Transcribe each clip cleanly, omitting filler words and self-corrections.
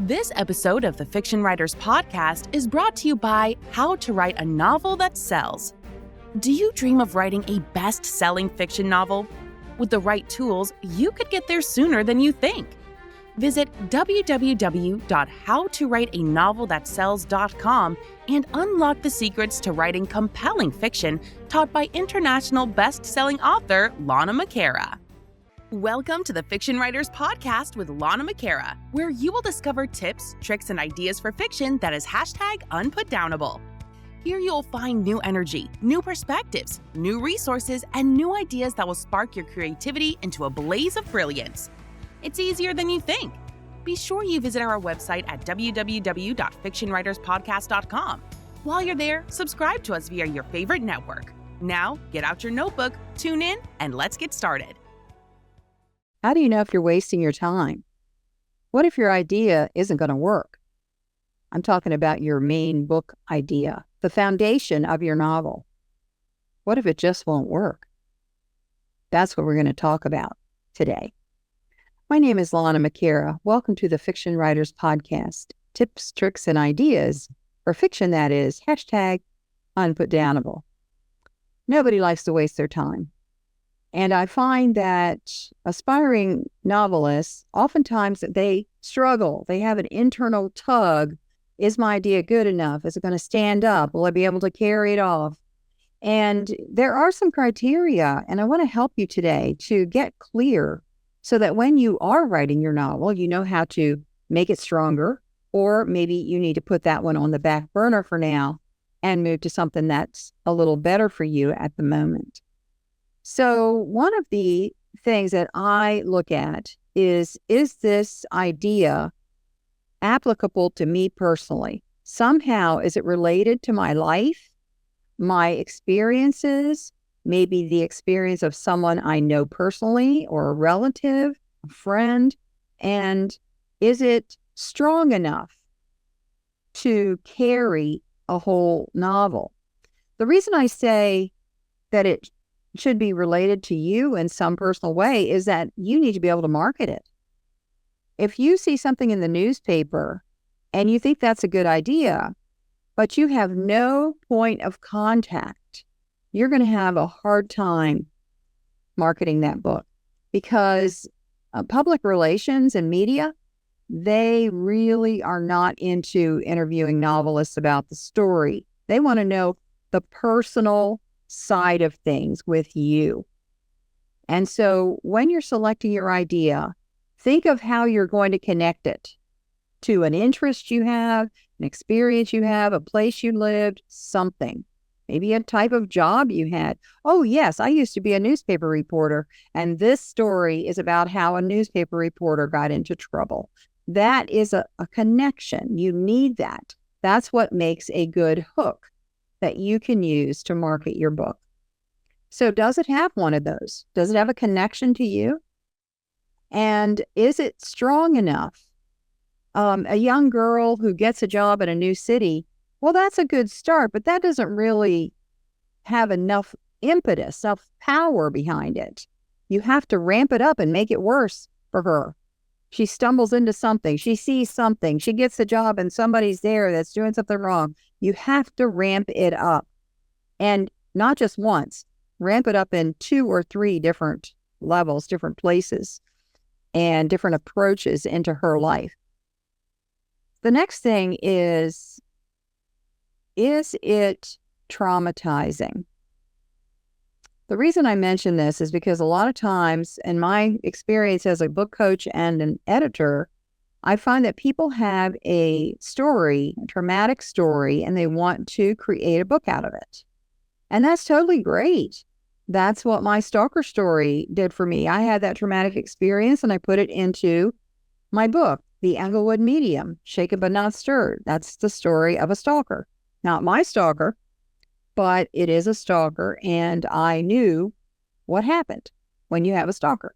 This episode of the Fiction Writers Podcast is brought to you by How to Write a Novel That Sells. Do you dream of writing a best-selling fiction novel? With the right tools, you could get there sooner than you think. Visit www.howtowriteanovelthatsells.com and unlock the secrets to writing compelling fiction taught by international best-selling author Lana McAra. Welcome to the Fiction Writers Podcast with Lana McAra, where you will discover tips, tricks, and ideas for fiction that is #unputdownable. Here you'll find new energy, new perspectives, new resources, and new ideas that will spark your creativity into a blaze of brilliance. It's easier than you think. Be sure you visit our website at www.fictionwriterspodcast.com. While you're there, subscribe to us via your favorite network. Now, get out your notebook, tune in, and let's get started. How do you know if you're wasting your time? What if your idea isn't going to work? I'm talking about your main book idea, the foundation of your novel. What if it just won't work? That's what we're going to talk about today. My name is Lana McAra. Welcome to the Fiction Writers Podcast. Tips, tricks, and ideas for fiction that is #unputdownable. Nobody likes to waste their time. And I find that aspiring novelists, oftentimes they struggle. They have an internal tug. Is my idea good enough? Is it going to stand up? Will I be able to carry it off? And there are some criteria, and I want to help you today to get clear so that when you are writing your novel, you know how to make it stronger, or maybe you need to put that one on the back burner for now and move to something that's a little better for you at the moment. So one of the things that I look at is this idea applicable to me personally? Somehow, is it related to my life, my experiences, maybe the experience of someone I know personally or a relative, a friend? And is it strong enough to carry a whole novel? The reason I say that it should be related to you in some personal way is that you need to be able to market it. If you see something in the newspaper and you think that's a good idea, but you have no point of contact, you're going to have a hard time marketing that book, because public relations and media, they really are not into interviewing novelists about the story. They want to know the personal side of things with you. And so when you're selecting your idea, think of how you're going to connect it to an interest you have, an experience you have, a place you lived, something. Maybe a type of job you had. Oh, yes, I used to be a newspaper reporter, and this story is about how a newspaper reporter got into trouble. That is a connection. You need that. That's what makes a good hook that you can use to market your book. So does it have one of those? Does it have a connection to you? And is it strong enough? A young girl who gets a job in a new city, well, that's a good start, but that doesn't really have enough impetus, enough power behind it. You have to ramp it up and make it worse for her. She stumbles into something. She sees something. She gets a job and somebody's there that's doing something wrong. You have to ramp it up. And not just once. Ramp it up in 2 or 3 different levels, different places, and different approaches into her life. The next thing is it traumatizing? The reason I mention this is because a lot of times, in my experience as a book coach and an editor, I find that people have a story, a traumatic story, and they want to create a book out of it. And that's totally great. That's what my stalker story did for me. I had that traumatic experience and I put it into my book, The Englewood Medium, Shaken But Not Stirred. That's the story of a stalker. Not my stalker, but it is a stalker, and I knew what happened when you have a stalker.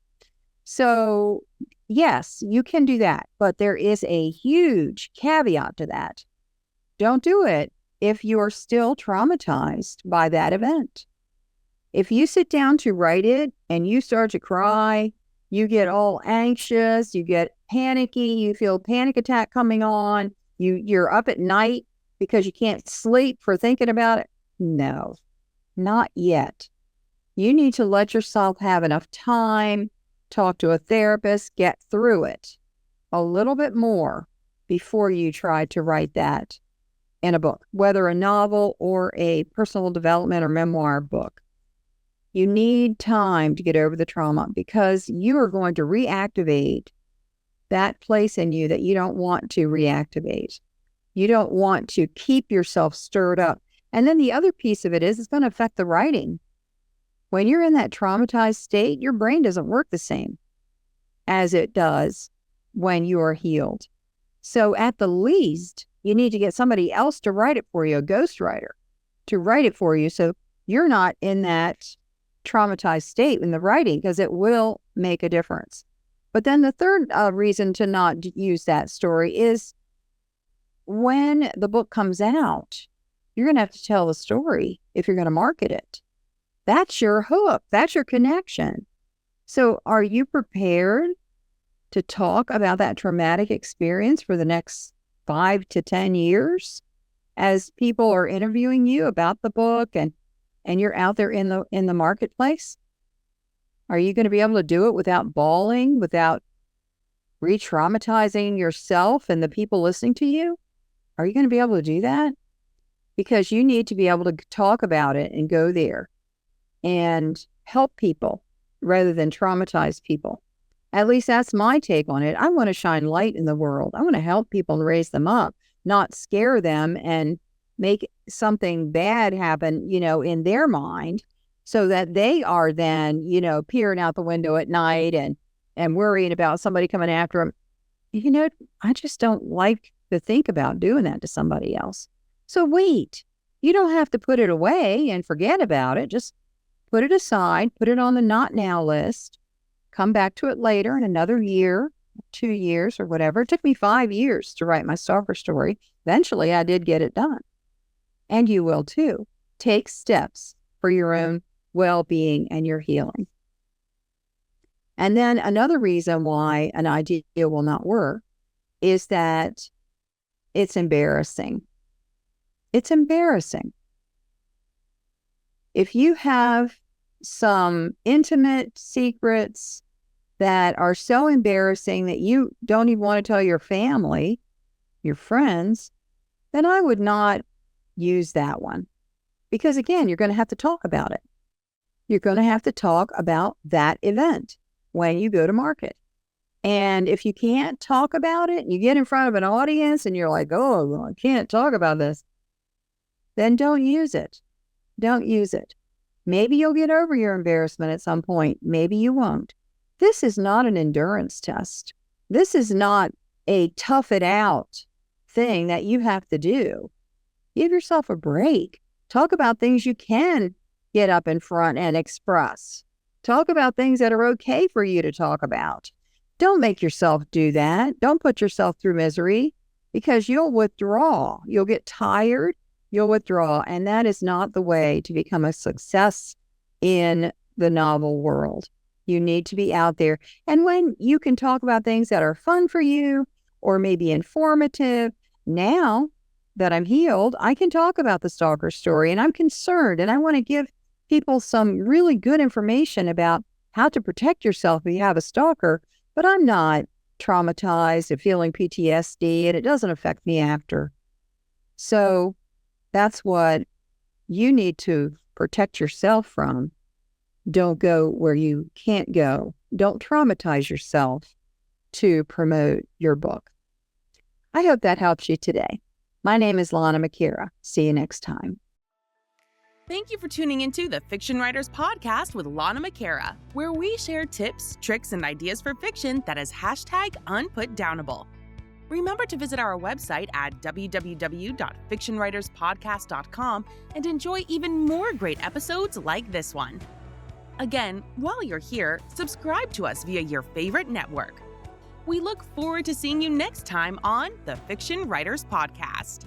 So yes, you can do that, but there is a huge caveat to that. Don't do it if you're still traumatized by that event. If you sit down to write it and you start to cry, You get all anxious, you get panicky, you feel panic attack coming on, you're up at night because you can't sleep for thinking about it. No, not yet. You need to let yourself have enough time, talk to a therapist, get through it a little bit more before you try to write that in a book, whether a novel or a personal development or memoir book. You need time to get over the trauma because you are going to reactivate that place in you that you don't want to reactivate. You don't want to keep yourself stirred up. And then the other piece of it is it's going to affect the writing. When you're in that traumatized state, your brain doesn't work the same as it does when you are healed. So at the least, you need to get somebody else to write it for you, a ghostwriter, to write it for you so you're not in that traumatized state in the writing, because it will make a difference. But then the third reason to not use that story is when the book comes out, you're going to have to tell the story if you're going to market it. That's your hook. That's your connection. So are you prepared to talk about that traumatic experience for the next 5 to 10 years as people are interviewing you about the book and you're out there in the marketplace? Are you going to be able to do it without bawling, without re-traumatizing yourself and the people listening to you? Are you going to be able to do that? Because you need to be able to talk about it and go there and help people rather than traumatize people. At least that's my take on it. I want to shine light in the world. I want to help people and raise them up, not scare them and make something bad happen, in their mind so that they are then, peering out the window at night and worrying about somebody coming after them. I just don't like to think about doing that to somebody else. So wait, you don't have to put it away and forget about it. Just put it aside, put it on the not now list, come back to it later in another year, 2 years or whatever. It took me 5 years to write my stalker story. Eventually I did get it done. And you will too. Take steps for your own well-being and your healing. And then another reason why an idea will not work is that it's embarrassing. It's embarrassing. If you have some intimate secrets that are so embarrassing that you don't even want to tell your family, your friends, then I would not use that one. Because again, you're going to have to talk about it. You're going to have to talk about that event when you go to market. And if you can't talk about it, you get in front of an audience and you're like, oh, I can't talk about this, then don't use it. Don't use it. Maybe you'll get over your embarrassment at some point. Maybe you won't. This is not an endurance test. This is not a tough it out thing that you have to do. Give yourself a break. Talk about things you can get up in front and express. Talk about things that are okay for you to talk about. Don't make yourself do that. Don't put yourself through misery because you'll withdraw. You'll get tired. You'll withdraw. And that is not the way to become a success in the novel world. You need to be out there. And when you can talk about things that are fun for you or maybe informative, now that I'm healed, I can talk about the stalker story and I'm concerned and I want to give people some really good information about how to protect yourself if you have a stalker, but I'm not traumatized and feeling PTSD and it doesn't affect me after. So that's what you need to protect yourself from. Don't go where you can't go. Don't traumatize yourself to promote your book. I hope that helps you today. My name is Lana McAra. See you next time. Thank you for tuning into the Fiction Writers Podcast with Lana McAra, where we share tips, tricks, and ideas for fiction that is #unputdownable. Remember to visit our website at www.fictionwriterspodcast.com and enjoy even more great episodes like this one. Again, while you're here, subscribe to us via your favorite network. We look forward to seeing you next time on the Fiction Writers Podcast.